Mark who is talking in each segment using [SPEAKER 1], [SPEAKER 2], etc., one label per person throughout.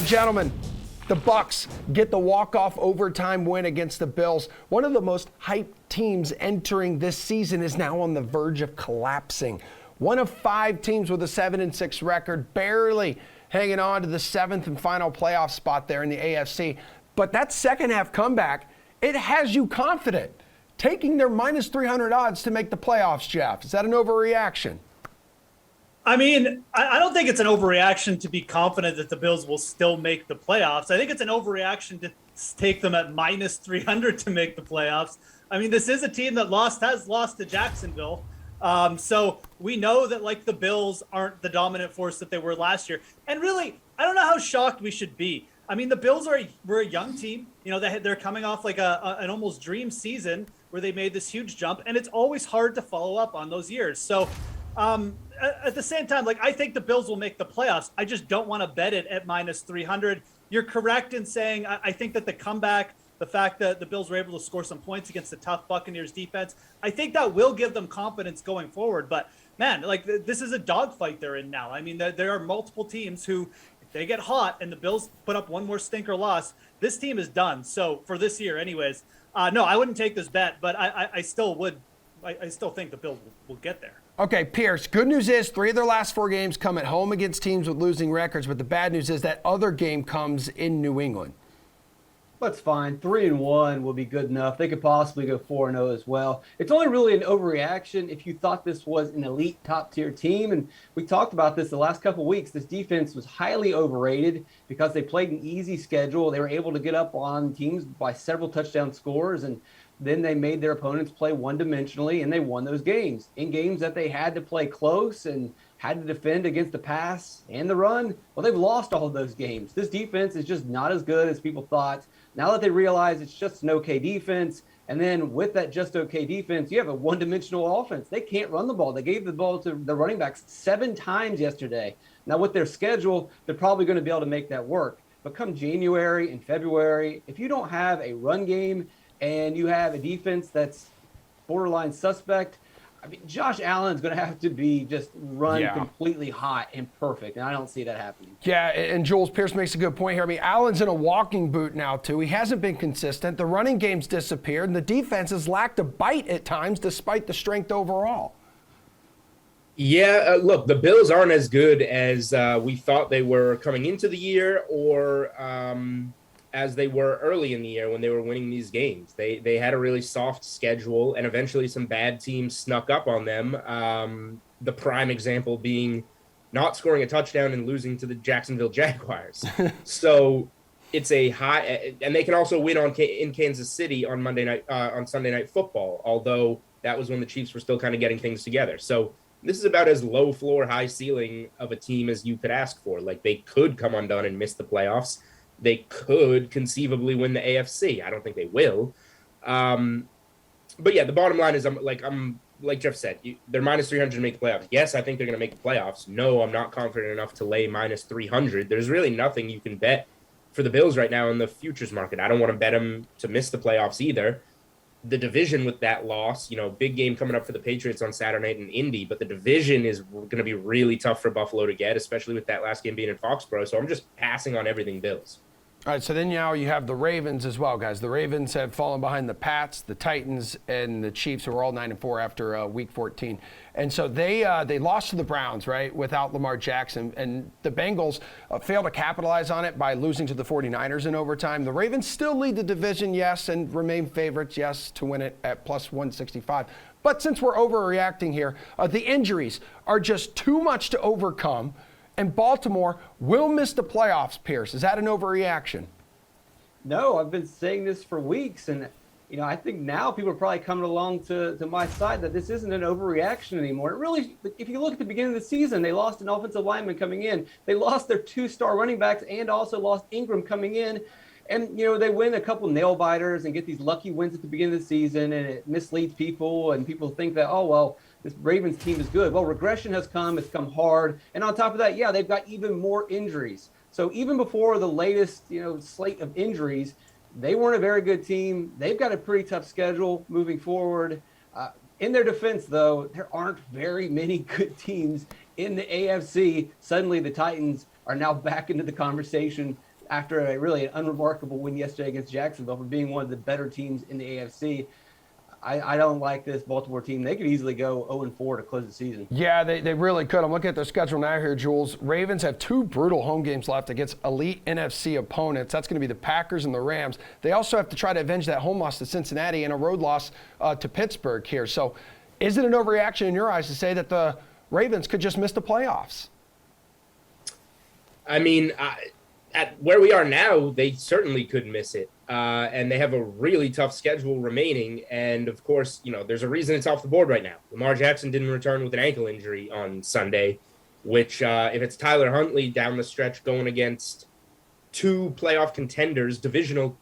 [SPEAKER 1] Gentlemen, the Bucs get the walk-off overtime win against the Bills. One of the most hyped teams entering this season is now on the verge of collapsing. One of 5 teams with a 7-6 record, barely hanging on to the 7th and final playoff spot there in the AFC. But that second half comeback, it has you confident, taking their minus 300 odds to make the playoffs, Geoff. Is that an overreaction?
[SPEAKER 2] I mean, I don't think it's an overreaction to be confident that the Bills will still make the playoffs. I think it's an overreaction to take them at minus 300 to make the playoffs. I mean, this is a team that has lost to Jacksonville. So we know that, like, the Bills aren't the dominant force that they were last year. And really, I don't know how shocked we should be. I mean, the Bills were a young team. You know, they're coming off like an almost dream season where they made this huge jump. And it's always hard to follow up on those years. So at the same time, like, I think the Bills will make the playoffs. I just don't want to bet it at minus 300. You're correct in saying I think that the comeback, the fact that the Bills were able to score some points against the tough Buccaneers defense, I think that will give them confidence going forward. But man, like, this is a dogfight they're in now. I mean, there are multiple teams who, if they get hot and the Bills put up one more stinker loss, this team is done. So for this year anyways, no, I wouldn't take this bet, but I still would. I still think the Bills will get there.
[SPEAKER 1] Okay, Pearce, good news is 3 of their last 4 games come at home against teams with losing records, but the bad news is that other game comes in New England.
[SPEAKER 3] That's fine. 3-1 will be good enough. They could possibly go 4-0 as well. It's only really an overreaction if you thought this was an elite top-tier team. And we talked about this the last couple of weeks. This defense was highly overrated because they played an easy schedule. They were able to get up on teams by several touchdown scores, and then they made their opponents play one-dimensionally, and they won those games. In games that they had to play close and had to defend against the pass and the run, well, they've lost all of those games. This defense is just not as good as people thought. Now that they realize it's just an okay defense, and then with that just okay defense, you have a one-dimensional offense. They can't run the ball. They gave the ball to the running backs 7 times yesterday. Now with their schedule, they're probably going to be able to make that work. But come January and February, if you don't have a run game and you have a defense that's borderline suspect, I mean, Josh Allen's going to have to be just run completely hot and perfect, and I don't see that happening.
[SPEAKER 1] Yeah, and Jules, Pearce makes a good point here. I mean, Allen's in a walking boot now, too. He hasn't been consistent. The running game's disappeared, and the defense has lacked a bite at times despite the strength overall.
[SPEAKER 4] Yeah, look, the Bills aren't as good as we thought they were coming into the year, or as they were early in the year when they were winning these games. They had a really soft schedule, and eventually some bad teams snuck up on them. The prime example being not scoring a touchdown and losing to the Jacksonville Jaguars. So it's a high, and they can also win in Kansas City on Sunday Night Football, although that was when the Chiefs were still kind of getting things together. So this is about as low floor, high ceiling of a team as you could ask for. Like, they could come undone and miss the playoffs. They could conceivably win the AFC. I don't think they will. But yeah, the bottom line is, I'm like Geoff said, they're minus 300 to make the playoffs. Yes, I think they're going to make the playoffs. No, I'm not confident enough to lay minus 300. There's really nothing you can bet for the Bills right now in the futures market. I don't want to bet them to miss the playoffs either. The division with that loss, big game coming up for the Patriots on Saturday night in Indy, but the division is going to be really tough for Buffalo to get, especially with that last game being in Foxborough. So I'm just passing on everything Bills.
[SPEAKER 1] All right, so then now you have the Ravens as well, guys. The Ravens have fallen behind the Pats, the Titans, and the Chiefs, who are all 9-4 after Week 14. And so they lost to the Browns, right, without Lamar Jackson. And the Bengals failed to capitalize on it by losing to the 49ers in overtime. The Ravens still lead the division, yes, and remain favorites, yes, to win it at plus 165. But since we're overreacting here, the injuries are just too much to overcome. And Baltimore will miss the playoffs, Pearce. Is that an overreaction?
[SPEAKER 3] No, I've been saying this for weeks. And, I think now people are probably coming along to my side that this isn't an overreaction anymore. It really, if you look at the beginning of the season, they lost an offensive lineman coming in. They lost their 2-star running backs and also lost Ingram coming in. And, they win a couple nail biters and get these lucky wins at the beginning of the season, and it misleads people, and people think that, oh, well, this Ravens team is good. Well, regression has come. It's come hard. And on top of that, yeah, they've got even more injuries. So even before the latest, slate of injuries, they weren't a very good team. They've got a pretty tough schedule moving forward. In their defense, though, there aren't very many good teams in the AFC. Suddenly the Titans are now back into the conversation after a really unremarkable win yesterday against Jacksonville for being one of the better teams in the AFC. I don't like this Baltimore team. They could easily go 0-4 to close the season.
[SPEAKER 1] Yeah, they really could. I'm looking at their schedule now here, Jules. Ravens have 2 brutal home games left against elite NFC opponents. That's going to be the Packers and the Rams. They also have to try to avenge that home loss to Cincinnati and a road loss to Pittsburgh here. So is it an overreaction in your eyes to say that the Ravens could just miss the playoffs?
[SPEAKER 4] I mean, at where we are now, they certainly could miss it. And they have a really tough schedule remaining. And of course, there's a reason it's off the board right now. Lamar Jackson didn't return with an ankle injury on Sunday, which if it's Tyler Huntley down the stretch going against 2 playoff contenders, divisional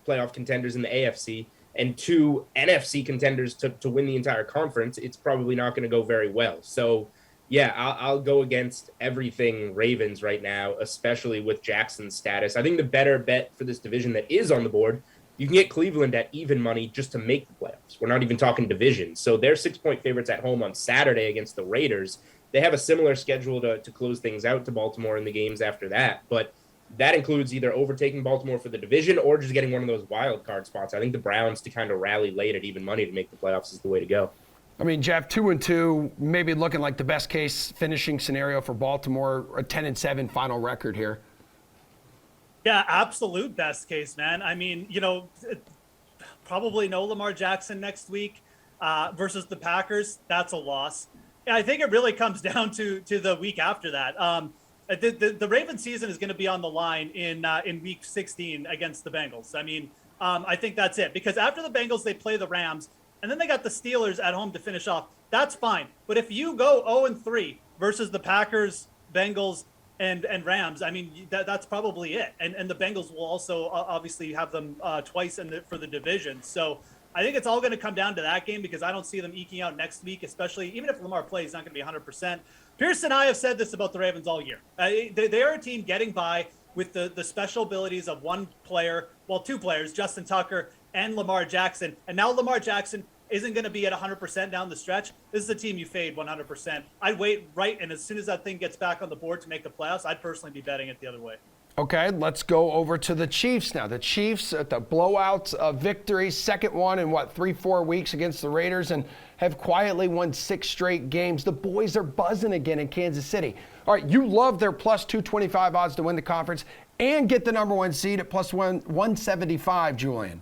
[SPEAKER 4] playoff contenders in the AFC, and 2 NFC contenders to win the entire conference, it's probably not going to go very well. So, yeah, I'll go against everything Ravens right now, especially with Jackson's status. I think the better bet for this division that is on the board, you can get Cleveland at even money just to make the playoffs. We're not even talking division. So they're 6-point favorites at home on Saturday against the Raiders. They have a similar schedule to close things out to Baltimore in the games after that. But that includes either overtaking Baltimore for the division or just getting one of those wild card spots. I think the Browns to kind of rally late at even money to make the playoffs is the way to go.
[SPEAKER 1] I mean, Geoff, 2-2, maybe looking like the best case finishing scenario for Baltimore, a 10-7 final record here.
[SPEAKER 2] Yeah, absolute best case, man. I mean, probably no Lamar Jackson next week versus the Packers. That's a loss. Yeah, I think it really comes down to the week after that. The Ravens season is going to be on the line in week 16 against the Bengals. I mean, I think that's it, because after the Bengals, they play the Rams. And then they got the Steelers at home to finish off. That's fine. But if you go 0-3 versus the Packers, Bengals, and Rams, I mean, that's probably it. And the Bengals will also obviously have them twice for the division. So I think it's all going to come down to that game, because I don't see them eking out next week, especially even if Lamar plays, not going to be 100%. Pearce and I have said this about the Ravens all year. They are a team getting by with the special abilities of one player, well, 2 players, Justin Tucker and Lamar Jackson. And now Lamar Jackson isn't going to be at 100% down the stretch. This is a team you fade 100%. I'd wait and as soon as that thing gets back on the board to make the playoffs, I'd personally be betting it the other way.
[SPEAKER 1] Okay, let's go over to the Chiefs now. The Chiefs at the blowout victory, second one in 3-4 weeks against the Raiders, and have quietly won 6 straight games. The boys are buzzing again in Kansas City. All right, you love their plus 225 odds to win the conference and get the number 1 seed at plus 175, Julian.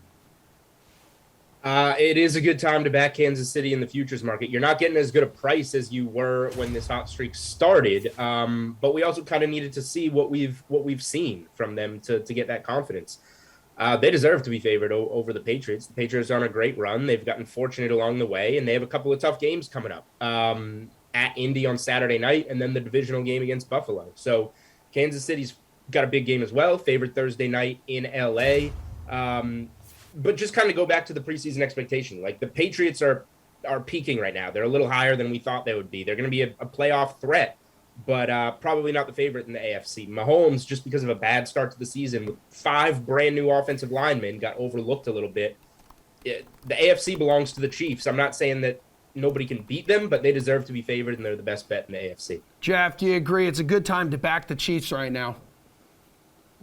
[SPEAKER 4] It is a good time to back Kansas City in the futures market. You're not getting as good a price as you were when this hot streak started, but we also kind of needed to see what we've seen from them to get that confidence. They deserve to be favored over the Patriots. The Patriots are on a great run. They've gotten fortunate along the way, and they have a couple of tough games coming up at Indy on Saturday night, and then the divisional game against Buffalo. So Kansas City's got a big game as well, favored Thursday night in LA. But just kind of go back to the preseason expectation. Like, the Patriots are peaking right now. They're a little higher than we thought they would be. They're going to be a playoff threat, but probably not the favorite in the AFC. Mahomes, just because of a bad start to the season with 5 brand new offensive linemen, got overlooked a little bit. The AFC belongs to the Chiefs. I'm not saying that nobody can beat them, but they deserve to be favored, and they're the best bet in the AFC.
[SPEAKER 1] Geoff, do you agree it's a good time to back the Chiefs right now?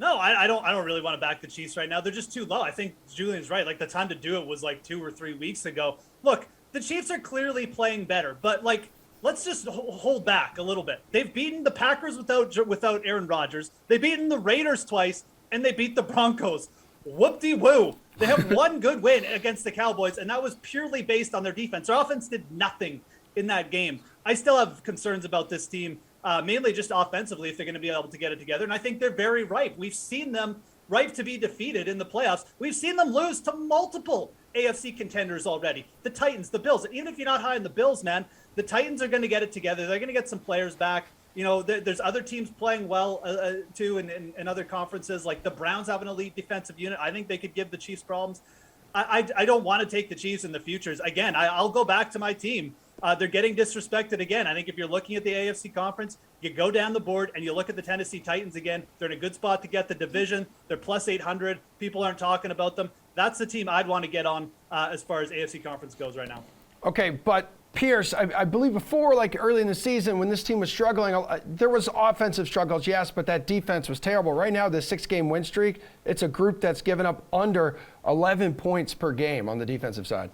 [SPEAKER 2] No, I don't really want to back the Chiefs right now. They're just too low. I think Julian's right. Like, the time to do it was like 2 or 3 weeks ago. Look, the Chiefs are clearly playing better, but let's just hold back a little bit. They've beaten the Packers without Aaron Rodgers. They've beaten the Raiders twice, and they beat the Broncos. Whoop-de-woo. They have one good win against the Cowboys, and that was purely based on their defense. Their offense did nothing in that game. I still have concerns about this team. Mainly just offensively, if they're going to be able to get it together. And I think they're very ripe. We've seen them ripe to be defeated in the playoffs. We've seen them lose to multiple AFC contenders already. The Titans, the Bills. Even if you're not high on the Bills, man, the Titans are going to get it together. They're going to get some players back. There's other teams playing well, too, in other conferences. Like, the Browns have an elite defensive unit. I think they could give the Chiefs problems. I don't want to take the Chiefs in the futures. Again, I'll go back to my team. They're getting disrespected again. I think if you're looking at the AFC conference, you go down the board and you look at the Tennessee Titans again. They're in a good spot to get the division. They're plus 800. People aren't talking about them. That's the team I'd want to get on as far as AFC conference goes right now.
[SPEAKER 1] Okay, but Pearce, I believe before, like early in the season when this team was struggling, there was offensive struggles, yes, but that defense was terrible. Right now, the 6-game win streak, it's a group that's given up under 11 points per game on the defensive side.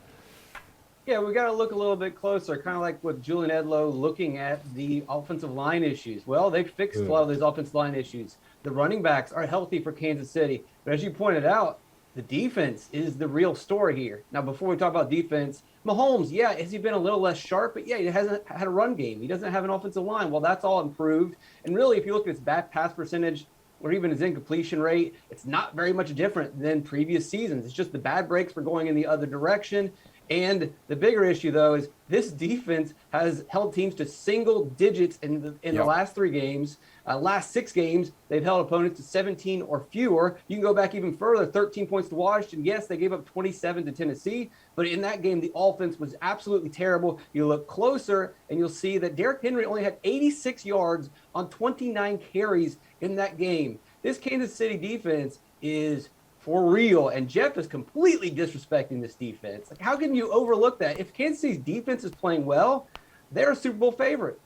[SPEAKER 3] Yeah, we got to look a little bit closer, kind of like with Julian Edlow looking at the offensive line issues. Well, they fixed a lot of those offensive line issues. The running backs are healthy for Kansas City. But as you pointed out, the defense is the real story here. Now, before we talk about defense, Mahomes, yeah, has he been a little less sharp? But yeah, he hasn't had a run game. He doesn't have an offensive line. Well, that's all improved. And really, if you look at his bad pass percentage or even his incompletion rate, it's not very much different than previous seasons. It's just the bad breaks were going in the other direction. And the bigger issue, though, is this defense has held teams to single digits in the last 3 games. Last 6 games, they've held opponents to 17 or fewer. You can go back even further, 13 points to Washington. Yes, they gave up 27 to Tennessee, but in that game, the offense was absolutely terrible. You look closer, and you'll see that Derrick Henry only had 86 yards on 29 carries in that game. This Kansas City defense is for real, and Geoff is completely disrespecting this defense. Like, how can you overlook that? If Kansas City's defense is playing well, they're a Super Bowl favorite.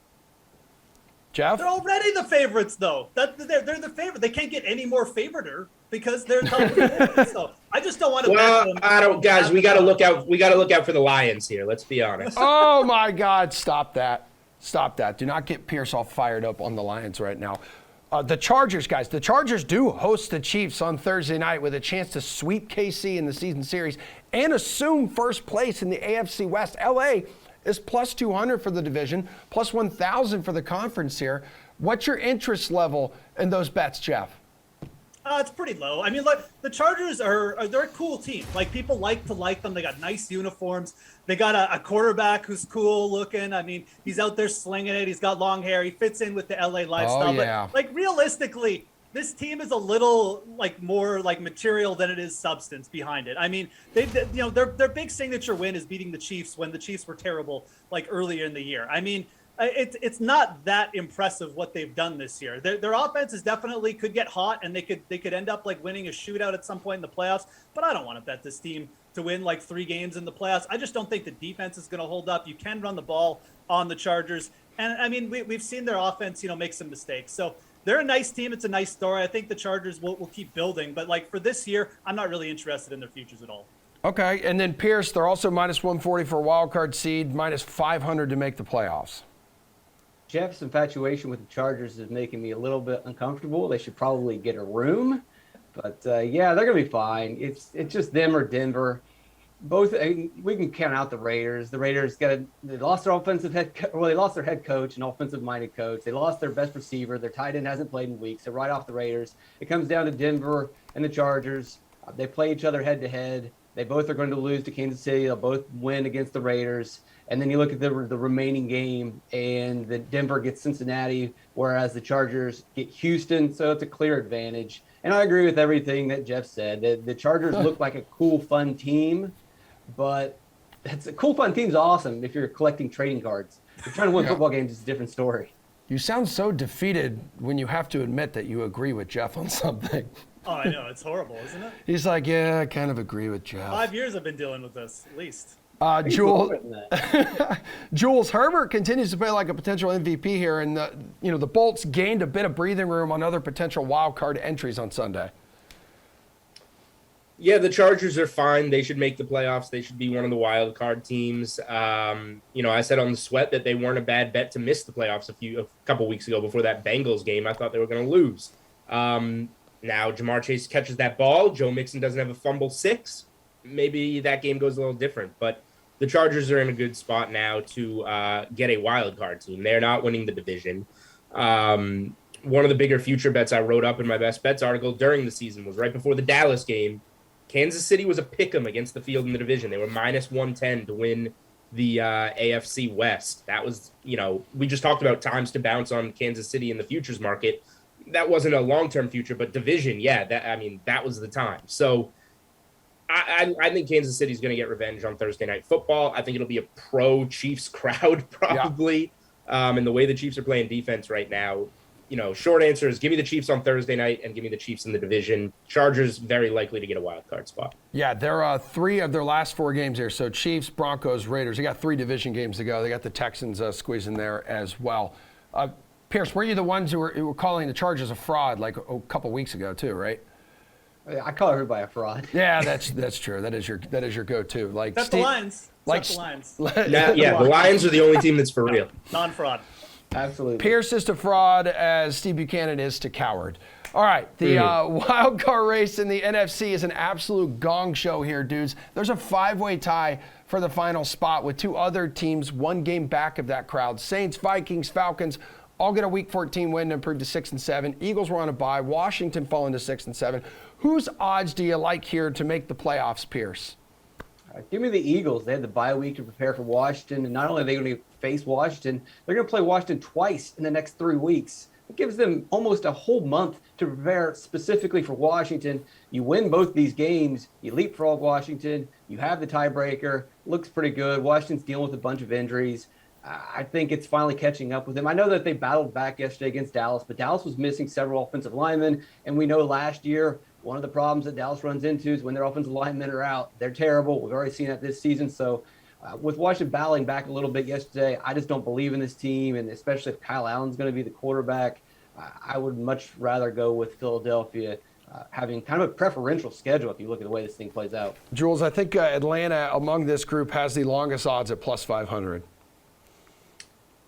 [SPEAKER 1] Geoff?
[SPEAKER 2] They're already the favorites, though. They're the favorite. They can't get any more favoriter because they're the So I just don't want to.
[SPEAKER 4] Well, I don't, guys. We got to look out. We got to look out for the Lions here. Let's be honest.
[SPEAKER 1] Oh my God! Stop that! Stop that! Do not get Pearce all fired up on the Lions right now. The Chargers, guys. The Chargers do host the Chiefs on Thursday night with a chance to sweep KC in the season series and assume first place in the AFC West. LA is plus 200 for the division, plus 1,000 for the conference here. What's your interest level in those bets, Geoff?
[SPEAKER 2] It's pretty low. I mean, look, the Chargers they're a cool team. Like, people like to like them. They got nice uniforms. They got a quarterback who's cool looking. I mean, he's out there slinging it. He's got long hair. He fits in with the LA lifestyle.
[SPEAKER 1] Oh, yeah.
[SPEAKER 2] But, like, realistically, this team is a little like more like material than it is substance behind it. I mean, their big signature win is beating the Chiefs when the Chiefs were terrible like earlier in the year. I mean, it's not that impressive what they've done this year. Their offense is definitely could get hot, and they could end up like winning a shootout at some point in the playoffs. But I don't want to bet this team to win like 3 games in the playoffs. I just don't think the defense is going to hold up. You can run the ball on the Chargers, and I mean we've seen their offense make some mistakes. So they're a nice team. It's a nice story. I think the Chargers will keep building, but like for this year, I'm not really interested in their futures at all.
[SPEAKER 1] Okay, and then Pearce, they're also minus 140 for a wild card seed, minus 500 to make the playoffs.
[SPEAKER 3] Geoff's infatuation with the Chargers is making me a little bit uncomfortable. They should probably get a room, but yeah, they're gonna be fine. It's just them or Denver. Both we can count out the Raiders. The Raiders they lost their they lost their head coach, an offensive-minded coach. They lost their best receiver. Their tight end hasn't played in weeks. So right off the Raiders, it comes down to Denver and the Chargers. They play each other head to head. They both are going to lose to Kansas City. They'll both win against the Raiders. And then you look at the remaining game, and the Denver gets Cincinnati, whereas the Chargers get Houston. So it's a clear advantage. And I agree with everything that Geoff said. The Chargers look like a cool, fun team, but it's a cool, fun team's awesome if you're collecting trading cards. If you're trying to win football games, it's a different story.
[SPEAKER 1] You sound so defeated when you have to admit that you agree with Geoff on something.
[SPEAKER 2] Oh, I know. It's horrible, isn't it?
[SPEAKER 1] He's like, yeah, I kind of agree with Geoff.
[SPEAKER 2] 5 years I've been dealing with this, at least.
[SPEAKER 1] Jules Herbert continues to play like a potential MVP here, and the Bolts gained a bit of breathing room on other potential wild card entries on Sunday.
[SPEAKER 4] Yeah, the Chargers are fine. They should make the playoffs. They should be one of the wild card teams. I said on the sweat that they weren't a bad bet to miss the playoffs a couple weeks ago before that Bengals game. I thought they were going to lose. Now Jamar Chase catches that ball. Joe Mixon doesn't have a fumble 6. Maybe that game goes a little different, but the Chargers are in a good spot now to get a wild card team. They're not winning the division. One of the bigger future bets I wrote up in my best bets article during the season was right before the Dallas game. Kansas City was a pick'em against the field in the division. They were minus 110 to win the AFC West. That was, we just talked about times to bounce on Kansas City in the futures market. That wasn't a long-term future, but division, yeah, that was the time. So I think Kansas City is going to get revenge on Thursday Night Football. I think it'll be a pro-Chiefs crowd probably. And the way the Chiefs are playing defense right now, short answer is give me the Chiefs on Thursday night and give me the Chiefs in the division. Chargers very likely to get a wild card spot.
[SPEAKER 1] Yeah, they're 3 of their last 4 games here. So Chiefs, Broncos, Raiders. They got 3 division games to go. They got the Texans squeezing there as well. Pearce, were you the ones who were calling the Chargers a fraud like a couple weeks ago too, right?
[SPEAKER 3] I call everybody a fraud.
[SPEAKER 1] Yeah, that's true. That is your go-to. Like
[SPEAKER 2] That's the Lions. That's the Lions.
[SPEAKER 4] The Lions are the only team that's for real.
[SPEAKER 2] Non-fraud.
[SPEAKER 3] Absolutely.
[SPEAKER 1] Pierce is to fraud as Steve Buchanan is to coward. All right, the wild card race in the NFC is an absolute gong show here, dudes. There's a 5-way tie for the final spot with 2 other teams 1 game back of that crowd. Saints, Vikings, Falcons all get a Week 14 win to improve to 6-7. Eagles were on a bye. Washington falling to 6-7. Whose odds do you like here to make the playoffs, Pierce?
[SPEAKER 3] Give me the Eagles. They had the bye week to prepare for Washington, and not only are they going to face Washington, they're going to play Washington twice in the next 3 weeks. It gives them almost a whole month to prepare specifically for Washington. You win both these games, you leapfrog Washington, you have the tiebreaker. Looks pretty good. Washington's dealing with a bunch of injuries. I think it's finally catching up with them. I know that they battled back yesterday against Dallas, but Dallas was missing several offensive linemen, and we know last year one of the problems that Dallas runs into is when their offensive linemen are out. They're terrible. We've already seen that this season. So with Washington battling back a little bit yesterday, I just don't believe in this team, and especially if Kyle Allen's going to be the quarterback, I would much rather go with Philadelphia having kind of a preferential schedule if you look at the way this thing plays out.
[SPEAKER 1] Jules, I think Atlanta among this group has the longest odds at plus 500.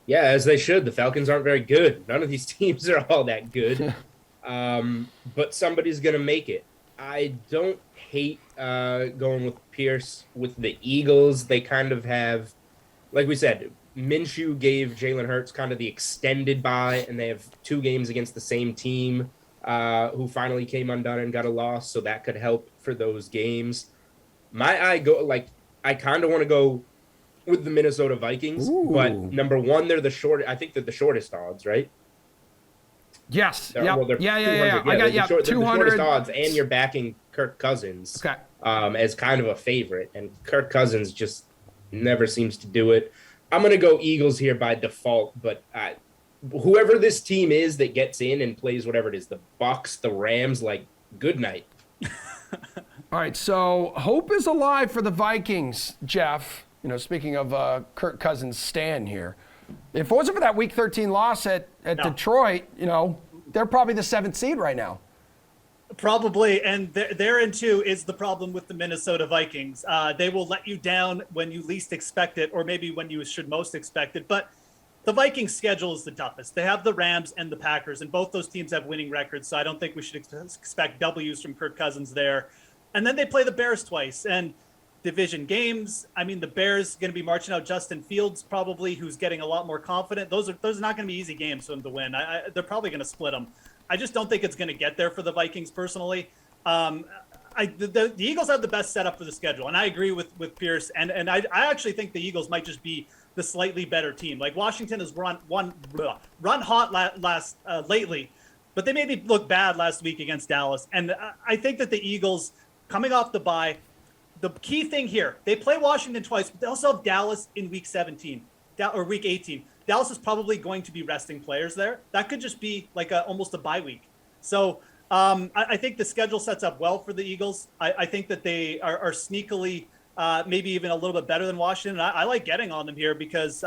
[SPEAKER 4] Yeah, as they should. The Falcons aren't very good. None of these teams are all that good. But somebody's going to make it. I don't hate going with Pearce. With the Eagles, they kind of have, like we said, Minshew gave Jalen Hurts kind of the extended bye, and they have 2 games against the same team who finally came undone and got a loss, so that could help for those games. I kind of want to go with the Minnesota Vikings, but number 1, they're I think they're the shortest odds, right?
[SPEAKER 1] Yes.
[SPEAKER 4] Yeah.
[SPEAKER 1] I got
[SPEAKER 4] they're the
[SPEAKER 1] 200
[SPEAKER 4] shortest odds, and you're backing Kirk Cousins as kind of a favorite, and Kirk Cousins just never seems to do it. I'm going to go Eagles here by default, but whoever this team is that gets in and plays whatever it is, the Bucks, the Rams, good night.
[SPEAKER 1] All right, so hope is alive for the Vikings, Geoff. Speaking of Kirk Cousins' stand here. If it wasn't for that Week 13 loss at Detroit, they're probably the 7th seed right now.
[SPEAKER 2] Probably, and therein too is the problem with the Minnesota Vikings. They will let you down when you least expect it, or maybe when you should most expect it. But the Vikings' schedule is the toughest. They have the Rams and the Packers, and both those teams have winning records, so I don't think we should expect W's from Kirk Cousins there. And then they play the Bears twice, and division games. I mean, the Bears going to be marching out Justin Fields probably, who's getting a lot more confident. Those are not going to be easy games for them to win. They're probably going to split them. I just don't think it's going to get there for the Vikings personally. The Eagles have the best setup for the schedule, and I agree with Pearce. And I actually think the Eagles might just be the slightly better team. Like Washington has run hot lately, but they made me look bad last week against Dallas. And I think that the Eagles, coming off the bye, the key thing here, they play Washington twice, but they also have Dallas in week 17 or week 18. Dallas is probably going to be resting players there. That could just be like almost a bye week. So I think the schedule sets up well for the Eagles. I think that they are sneakily maybe even a little bit better than Washington. I like getting on them here because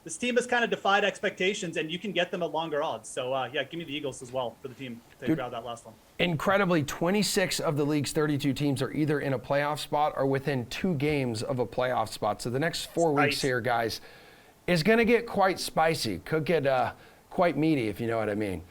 [SPEAKER 2] this team has kind of defied expectations, and you can get them at longer odds. So, give me the Eagles as well for the team to grab that last one.
[SPEAKER 1] Incredibly, 26 of the league's 32 teams are either in a playoff spot or within 2 games of a playoff spot. So the next 4 weeks here, guys, is going to get quite spicy. Could get quite meaty, if you know what I mean.